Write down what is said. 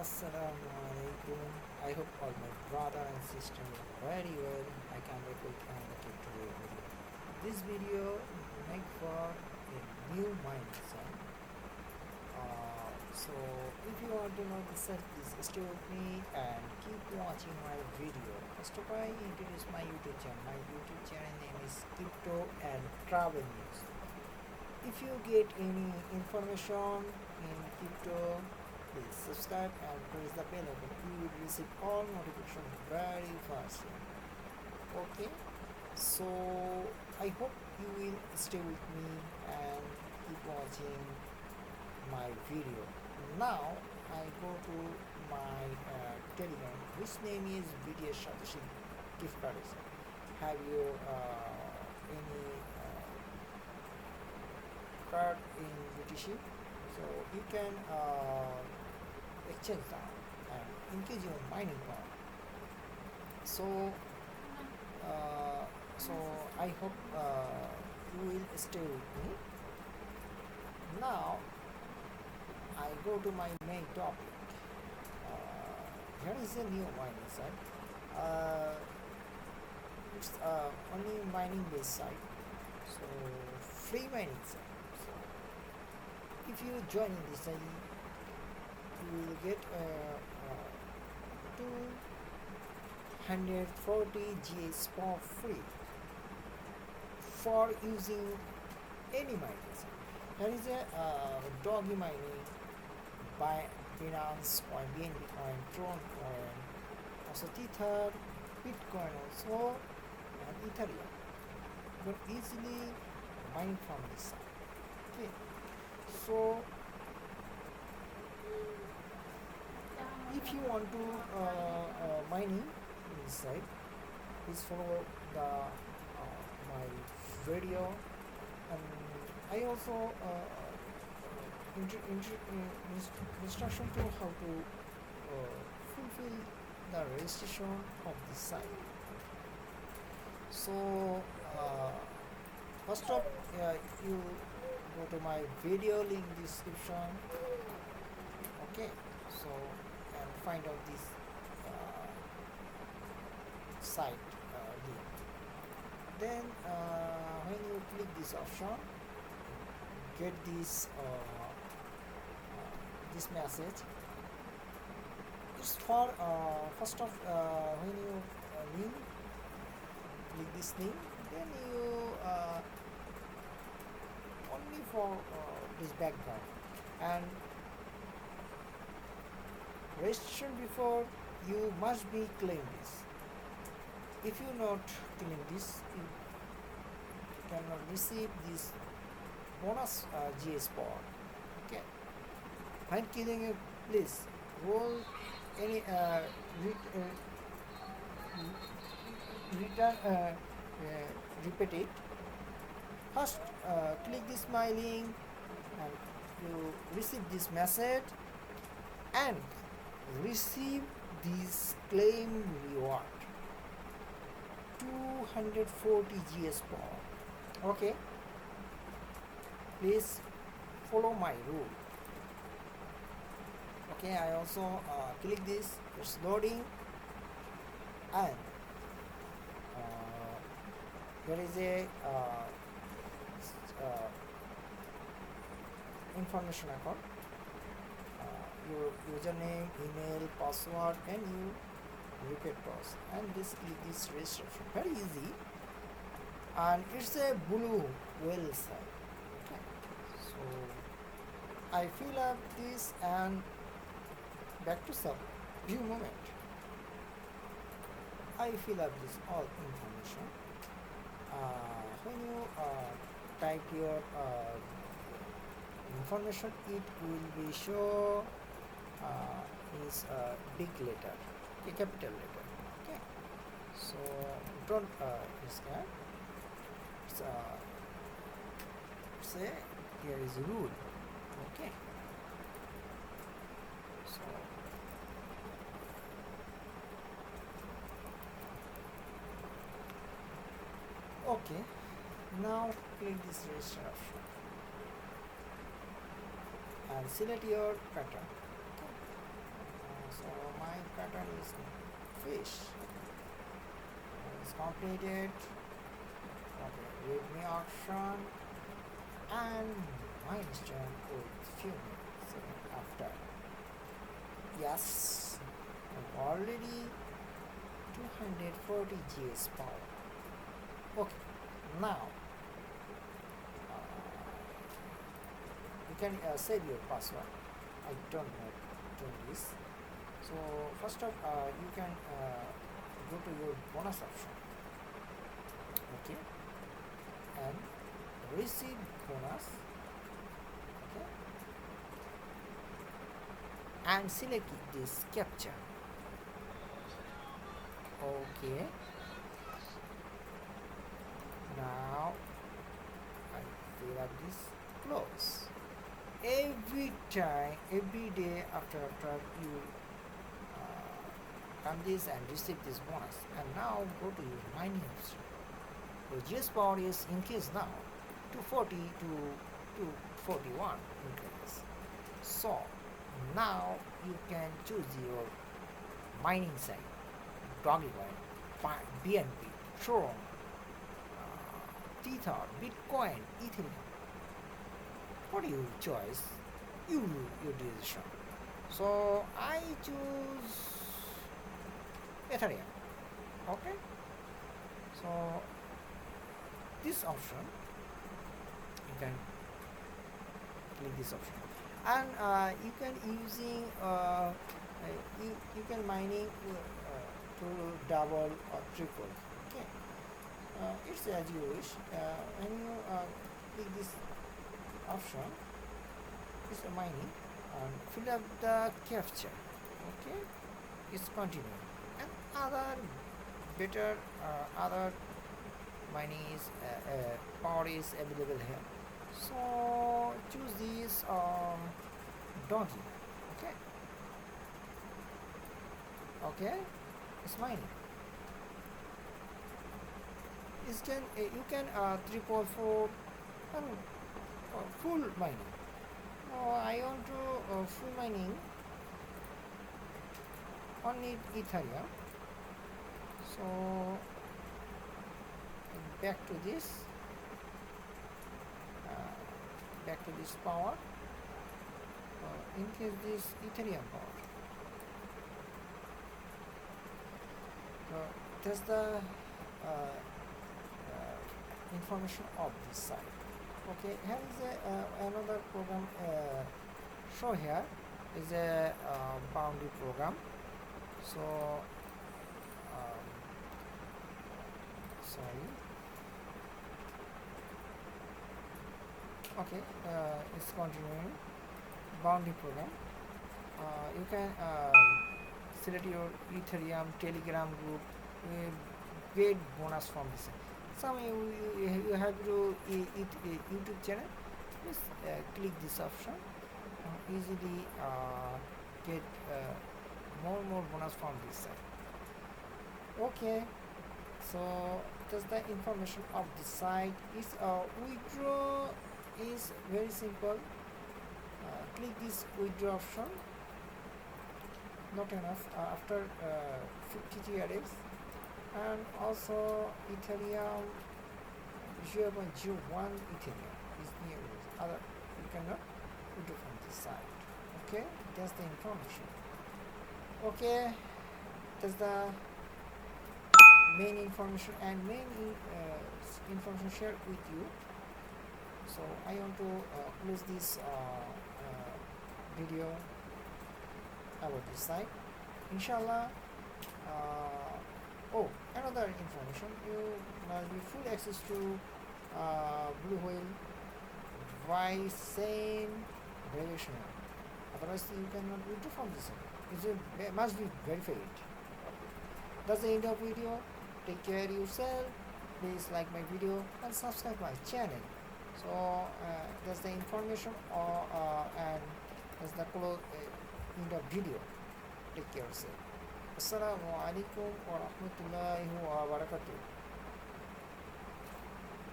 Assalamu alaikum. I hope all my brother and sister are very well. I can report another tutorial video. This video make for a new mining site. So if you want to know the site, please stay with me and keep watching my video. First of all, I introduce my YouTube channel. My YouTube channel name is Crypto and Travel News. If you get any information in crypto, please subscribe and press the bell icon. You will receive all notifications very fast. Okay, so I hope you will stay with me and keep watching my video. Now I go to my Telegram, which name is BDS Satoshi Gift Card. Have you any card in BTC? So you can exchange that and increase your mining power. So I hope you will stay with me. Now I go to my main topic. Here is a new mining site. It's only mining based site, so free mining site. So if you join this site, you will get 240 GS for free for using any mining site. There is a doggy mining by Binance Coin, BNB Coin, Tron Coin, also Tether, Bitcoin also, and Ethereum. You can easily mine from this site. Okay, so if you want to mining in this site, please follow the my video, and I also instruction to how to fulfill the registration of this site. So first of you go to my video link description. Okay, so and find out this site link. Then when you click this option, get this this message. It's for first of when you link click this link, then you only for this background and registration before you must be claim this. If you not claim this, you cannot receive this bonus GS power. Okay, when killing it, please roll any return repeat it. First click this my link and you receive this message and receive this claim reward 240 GS power. Okay, please follow my rule. Okay, I also click this, it's loading, and there is a information account, your username, email, password, and you repeat process, and this click this registration. Very easy, and it's a Bwhale site. Okay, so I fill up this and back to sub view moment. I fill up this all information. When you type your information, it will be show is a big letter, a capital letter. Okay, so don't scan. Say here is rule. Okay, so okay, now click this register option and select your pattern. Okay. pattern is fish. It's completed. Okay, read me option and milestone with few minutes after. Yes, already 240 GS power. Okay, now you can save your password. I don't know doing this. So first of you can go to your bonus option. Okay, and receive bonus. Okay, and select this captcha. Okay, now I fill up this close. Every time, every day after you come this and receive this bonus, and now go to your mining option. Your GS power is increased now to 40 to 41 increase. So now you can choose your mining site: Bwhale, BNB, Tron, Tether, Bitcoin, Ethereum. What do you choose? Your decision. So I choose Ethereum. Okay. So this option, you can click this option, and you can using you can mining to double or triple. Okay. It's as you wish. When you click this option, is mining and fill up the captcha. Okay, it's continuing, and other better other mining is power is available here. So choose this donkey. Okay, okay, it's mining. You can 344 and full mining. I want to full mining only Ethereum. So back to this power. Increase this Ethereum power. That's the information of this site. Okay, here is another program show here is a boundary program. So sorry. Okay, it's continuing boundary program. You can select your Ethereum Telegram group, get bonus from this. Some you have to YouTube channel. Just click this option. Easily get more bonus from this side. Okay, so that's the information of the site. Is withdraw is very simple. Click this withdraw option. Not enough after 50 TRX. And also Ethereum 0.01 Ethereum is near other. You cannot withdraw from this side. Okay, that's the information. Okay, that's the main information and main information shared with you. So I want to close this video about this site. Inshallah. Another information, you must be full access to Bwhale Bwhale variation. Otherwise you cannot withdraw from this. It must be verified. That's the end of video. Take care of yourself. Please like my video and subscribe my channel. So that's the information and that's the end of video. Take care of yourself. Assalamu alaikum wa rahmatullahi wa barakatuh.